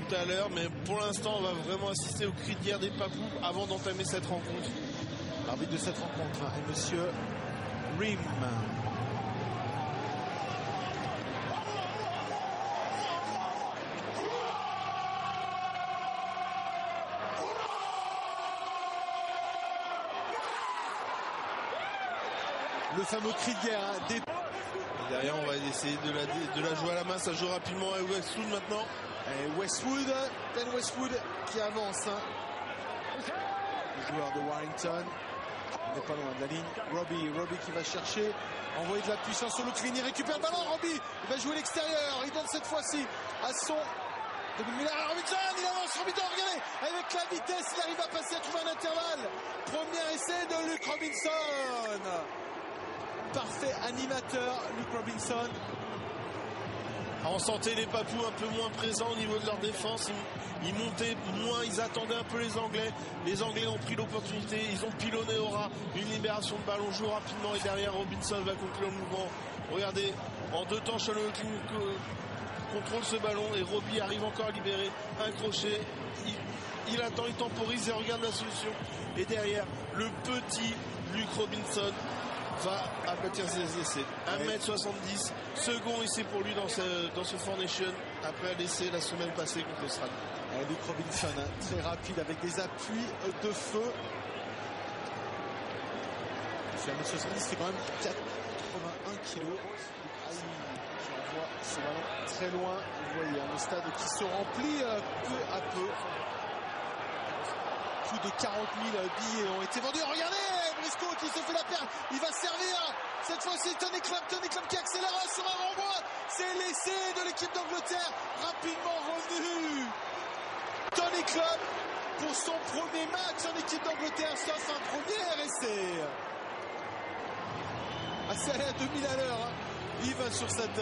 tout à l'heure, mais pour l'instant on va vraiment assister au cri de guerre des papous avant d'entamer cette rencontre. L'arbitre de cette rencontre est monsieur Rim. Le fameux cri de guerre des... Et derrière on va essayer de la jouer à la main. Ça joue rapidement à Westwood maintenant. Et Westwood, Dan Westwood qui avance. Le joueur de Warrington. On n'est pas loin de la ligne. Robbie qui va chercher. Envoyer de la puissance sur le clean. Il récupère le ballon. Robbie il va jouer l'extérieur. Il donne cette fois-ci à son... Robinson, il avance, Robinson, regardez, avec la vitesse, il arrive à passer, à trouver un intervalle. Premier essai de Luke Robinson. Parfait animateur, Luke Robinson. On sentait les papous un peu moins présents au niveau de leur défense. Ils montaient moins, ils attendaient un peu les Anglais. Les Anglais ont pris l'opportunité, ils ont pilonné au ras. Une libération de ballon, joue rapidement et derrière Robinson va conclure le mouvement. Regardez, en deux temps, Sean O'Loughlin contrôle ce ballon et Robbie arrive encore à libérer un crochet. Il attend, il temporise et regarde la solution. Et derrière, le petit Luke Robinson va aplatir ses essais. 1m70, second essai pour lui dans ce Foundation après l'essai la semaine passée contre l'Australie. Luke Robinson, très rapide avec des appuis de feu. C'est 1m70, c'est quand même 81 kg. Ce ballon très loin, vous voyez, le stade qui se remplit peu à peu. Plus de 40 000 billets ont été vendus. Regardez, Briscoe qui se fait la paire, il va servir. Cette fois-ci, Tony Clubb qui accélère sur un renvoi. C'est l'essai de l'équipe d'Angleterre, rapidement revenu. Tony Clubb pour son premier match en équipe d'Angleterre, sauf un premier essai. C'est allé à 2000 à l'heure. Yves sur cet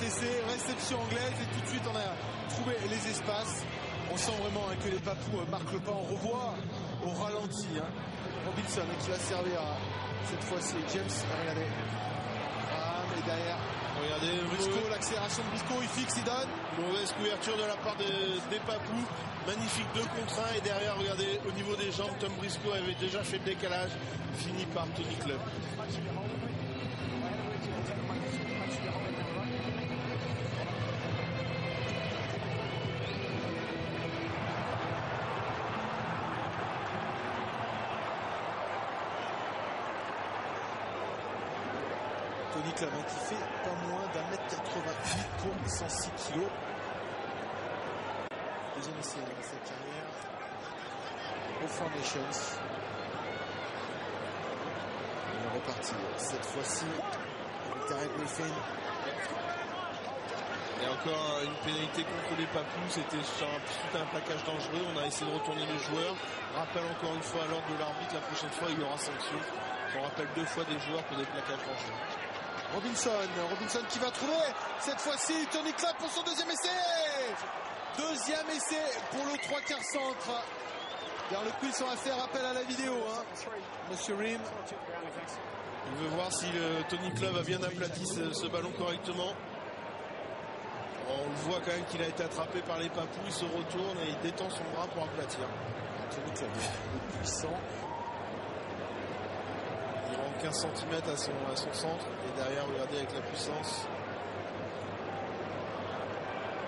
essai, réception anglaise et tout de suite on a trouvé les espaces. On sent vraiment que les papous marquent le pas. On revoit au ralenti Robinson qui va servir cette fois-ci James. Regardez, et derrière regardez Briscoe, l'accélération de Briscoe, il fixe, il donne. Mauvaise couverture de la part des papous. Magnifique 2 contre 1 et derrière regardez au niveau des jambes Tom Briscoe avait déjà fait le décalage. Fini par Tony Clubb. Tony Clubb qui fait pas moins d'1m88 pour 106 kg. Deuxième essai de sa carrière au Foundations. On est reparti cette fois-ci. Tarek Griffin. Et encore une pénalité contre les papous. C'était suite à un plaquage dangereux. On a essayé de retourner les joueurs. Rappel encore une fois à l'ordre de l'arbitre. La prochaine fois il y aura sanction. On rappelle 2 fois des joueurs pour des plaquages dangereux. Robinson qui va trouver cette fois-ci Tony Clubb pour son deuxième essai. Deuxième essai pour le 3/4 centre. Vers le quiz, on va faire appel à la vidéo. Monsieur Rim. Il veut voir si Tony Clubb a bien aplati ce ballon correctement. On le voit quand même qu'il a été attrapé par les papous. Il se retourne et il détend son bras pour aplatir. Tony Clubb est puissant. Il rend 15 cm à son centre. Et derrière, regardez avec la puissance.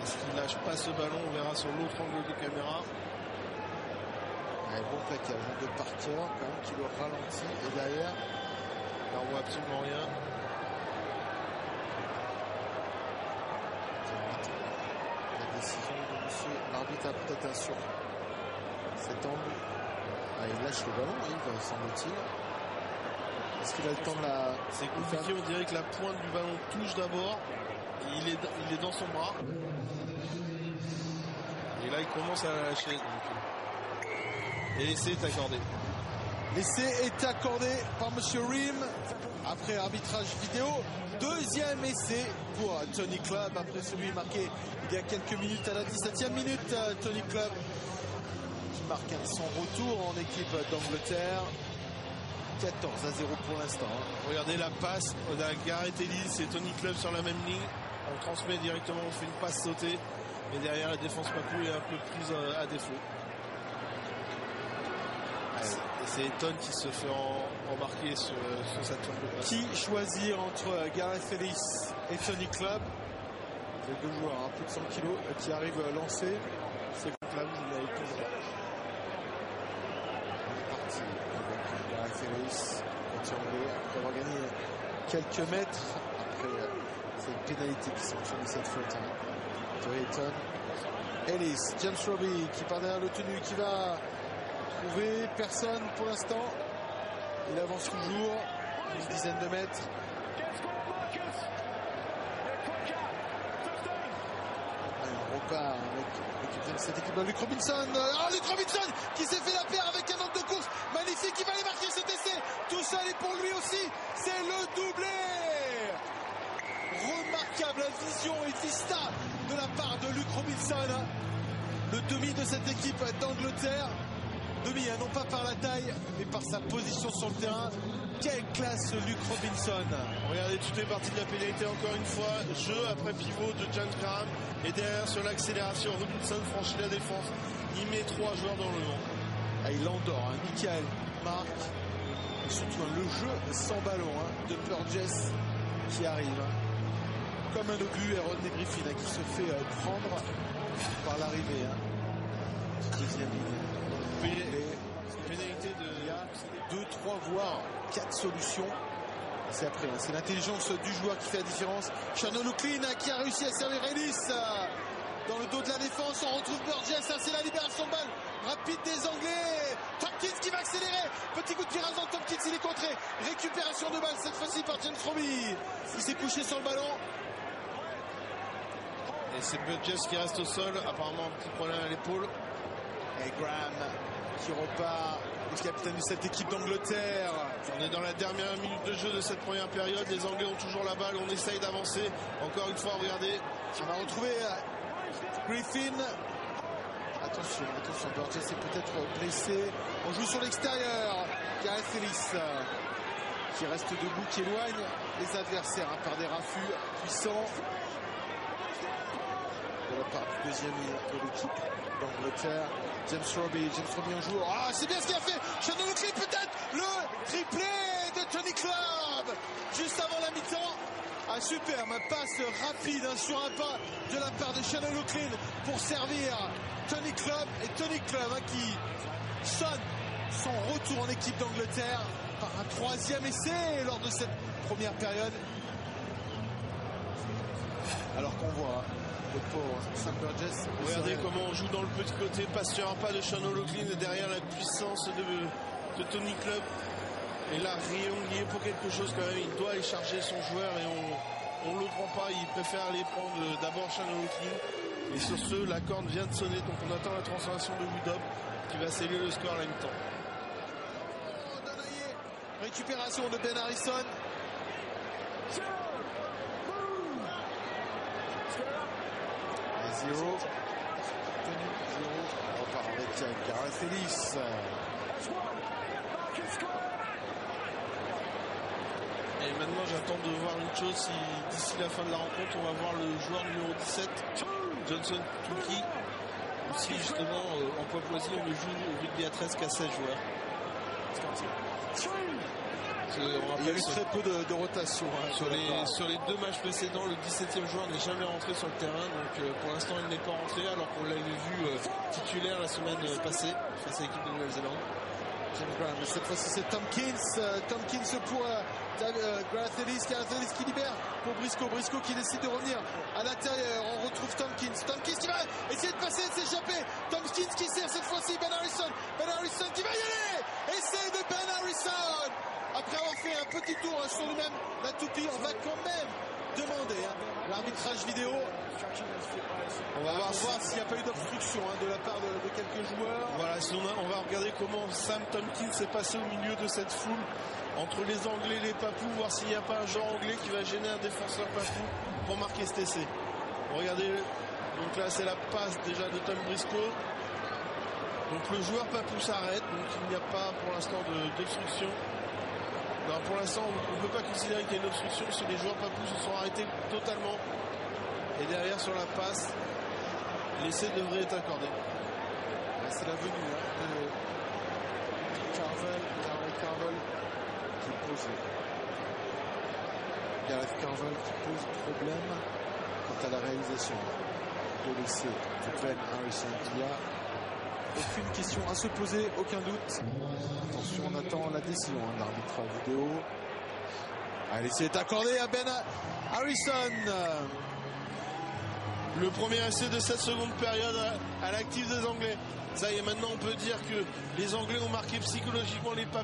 Est-ce qu'il lâche pas ce ballon? On verra sur l'autre angle de caméra. Bon plaquage de Parker quand même qui le ralentit. Et derrière, là on voit absolument rien. La décision de monsieur l'arbitre a peut-être sur cet angle. Il lâche le ballon, il semble-t-il. Est-ce qu'il a le temps de la... C'est compliqué, on dirait que la pointe du ballon touche d'abord. Il est dans son bras. Et là il commence à la lâcher. Et l'essai est accordé. L'essai est accordé par monsieur Rim. Après arbitrage vidéo. Deuxième essai pour Tony Clubb. Après celui marqué il y a quelques minutes à la 17e minute. Tony Clubb qui marque son retour en équipe d'Angleterre. 14-0 pour l'instant. Regardez la passe. On a Gareth Ellis et Tony Clubb sur la même ligne. On transmet directement, on fait une passe sautée. Mais derrière, la défense papou est un peu prise à défaut. Et c'est Eton qui se fait embarquer sur cette tourne de passe. Qui choisir entre Gareth Ellis et Tony Clubb? Les deux joueurs à plus de 100 kg qui arrivent à lancer. C'est Clubb, il a été parti avec Gareth Ellis après avoir gagné quelques mètres après cette pénalité qui sanctionne cette faute de Eton. Ellis, James Robbie qui part derrière le tenu, qui va trouver personne pour l'instant. Il avance toujours une dizaine de mètres. On repart avec cette équipe de Luke Robinson. Luke Robinson qui s'est fait la paire avec un angle de course magnifique. Il va aller marquer cet essai. Tout seul et pour lui aussi, c'est le doublé. Remarquable vision et vista de la part de Luke Robinson, le demi de cette équipe d'Angleterre. Demi, non pas par la taille, mais par sa position sur le terrain. Quelle classe Luke Robinson. Regardez, tout est parti de la pénalité encore une fois. Jeu après pivot de James Graham. Et derrière, sur l'accélération, Robinson franchit la défense. Il met 3 joueurs dans le vent. Il endort, Michael marque. Et surtout le jeu sans ballon de Burgess qui arrive. Comme un obus, et Rodney Griffin qui se fait prendre par l'arrivée. Deuxième ligne. Pénalité de... Il y a 2, 3, voire 4 solutions. C'est après, c'est l'intelligence du joueur qui fait la différence. Shannon O'Clean qui a réussi à servir Ellis dans le dos de la défense. On retrouve Burgess, c'est la libération de balle rapide des Anglais. Tompkins qui va accélérer. Petit coup de pied rasant, Tompkins il est contré. Récupération de balle cette fois-ci par James Robbie. Il s'est couché sur le ballon. Et c'est Burgess qui reste au sol. Apparemment un petit problème à l'épaule. Et Graham qui repart, le capitaine de cette équipe d'Angleterre. On est dans la dernière minute de jeu de cette première période. Les Anglais ont toujours la balle. On essaye d'avancer. Encore une fois, regardez. On va retrouver Griffin. Attention, Burgess est peut-être blessé. On joue sur l'extérieur. Gareth Ellis qui reste debout, qui éloigne les adversaires par des raffus puissants. De la part du deuxième de l'équipe d'Angleterre. James Robbie en joue. C'est bien ce qu'il a fait. Shannon O'Clean peut-être. Le triplé de Tony Clubb juste avant la mi-temps. Super, ma passe rapide sur un pas de la part de Shannon O'Clean pour servir Tony Clubb. Et Tony Clubb qui sonne son retour en équipe d'Angleterre par un 3e essai lors de cette première période. Alors qu'on voit le pauvre Sam Burgess. Regardez comment on joue dans le petit côté, passe sur un pas de Shannon O'Clean et derrière la puissance de Tony Clubb. Et là, Rion pour quelque chose quand même. Il doit aller charger son joueur et on ne le prend pas. Il préfère aller prendre d'abord Shannon O'Clean. Et sur ce, la corne vient de sonner. Donc on attend la transformation de Woodop qui va sceller le score à la mi-temps. Récupération de Ben Harrison. Et 0. Tenu 0. On repart avec Gareth Ellis. Et maintenant j'attends de voir une chose, si d'ici la fin de la rencontre on va voir le joueur numéro 17, Johnson Tuki, ou si justement en Papouasie on le joue au rugby à 13 qu'à 16 joueurs. Il y a eu très peu de rotation. Sur les 2 matchs précédents, le 17e joueur n'est jamais rentré sur le terrain, donc pour l'instant il n'est pas rentré alors qu'on l'avait vu titulaire la semaine passée face à l'équipe de Nouvelle-Zélande. Mais cette fois-ci c'est Tompkins pour Gareth Ellis qui libère pour Briscoe qui décide de revenir à l'intérieur. On retrouve Tompkins qui va essayer de passer et de s'échapper. Tompkins qui sert cette fois-ci Ben Harrison qui va y aller. Essai de Ben Harrison après avoir fait un petit tour sur lui-même. La toupie, on va quand même demander l'arbitrage vidéo. On va voir s'il n'y a pas eu d'obstruction de la part de quelques joueurs. Voilà, sinon on va regarder comment Sam Tompkins s'est passé au milieu de cette foule entre les Anglais et les Papous, voir s'il n'y a pas un joueur anglais qui va gêner un défenseur Papou pour marquer cet essai. Regardez, donc là c'est la passe déjà de Tom Briscoe. Donc le joueur Papou s'arrête, donc il n'y a pas pour l'instant d'obstruction. Alors pour l'instant on ne peut pas considérer qu'il y a une obstruction si les joueurs Papous se sont arrêtés totalement. Et derrière sur la passe, L'essai devrait être accordé. C'est la venue de Carvel qui pose Gareth Carvel qui pose problème quant à la réalisation de l'essai de Ben Harrison. Il n'y a aucune question à se poser, aucun doute. Attention, on attend la décision de l'arbitre vidéo. L'essai est accordé à Ben Harrison. Le premier essai de cette seconde période à l'actif des Anglais. Ça y est, maintenant on peut dire que les Anglais ont marqué psychologiquement les pas.